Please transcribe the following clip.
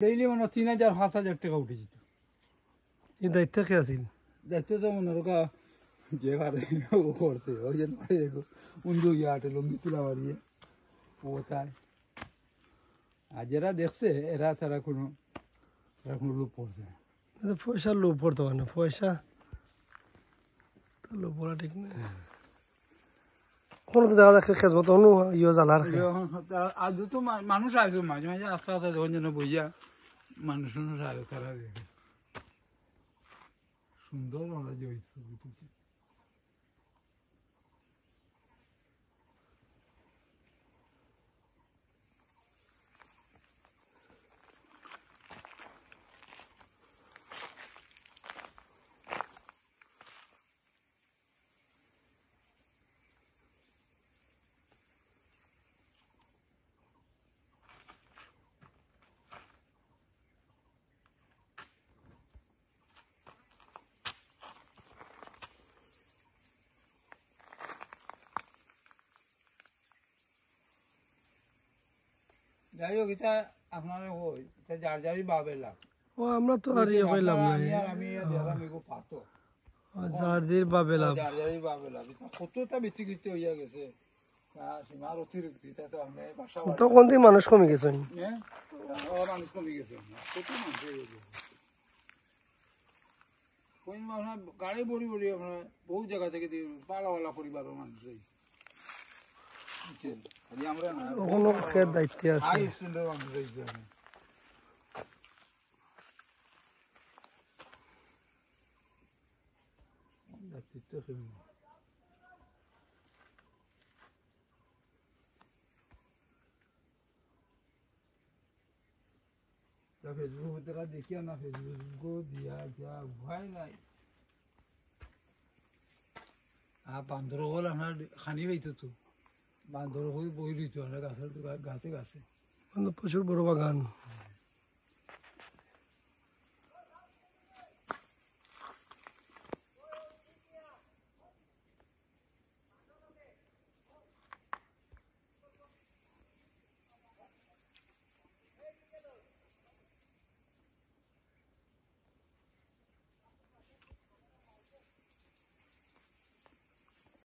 Daily মানে 3000-5000 টাকা উঠে যেত। এই দায়িত্ব কে আছিল? দায়িত্ব তো মনে রোকা যে পারে ও করছে, ওই জন্য দেখো উন্দু ইয়াটে লঙ্গি তুলা মারিয়ে পোতায়। আর যারা দেখছে এরা তারা কোনো লোভ পড়ছে না। পয়সার লোভ পড়তে পারে না, পয়সা লোভ পড়া ঠিক না। কোনো তো দেখা যাচ্ছে খেজমত অনু ইয়ে জ্বালার আজ তো মানুষ আসবে মাঝে মাঝে আস্তে আস্তে যখন যেন বইয়া মানুষ আসবে, তারা দেখে সুন্দর আমরা যে ওই ছবি তুলছি। যাই হোক, এটা আপনার যার যারই বাবে লাভ। ও আমরা তো আর ইয়ে পাইলাম না, আমি দেখলাম এগো পাতো যার যে বাবে লাভ, যার যারই বাবে লাভ। কতটা বিচিকিত হইয়া গেছে সীমার অতিরিক্ত। এটা তো আমি বাসা তখন থেকে মানুষ কমে গেছে, মানুষ কমে গেছে, কত মানুষ হয়ে গেছে। আপনার গাড়ি বড়ি বড়ি আপনার বহু জায়গা থেকে পালাওয়ালা পরিবারের মানুষ হয়েছে। আমরা কোনো খের দায়িত্বে আছে। হাই স্ট্যান্ডার্ড মানুষ হয়েছে। ফেসবুক তারা দেখিয়া না, ফেসবুক দিয়া যা ভয় নাই। আর বান্দর হল আপনার খানি পাইতো তো, বান্দর হয়ে বই রইতো গাছের গাছে গাছে প্রচুর বড় বাগান।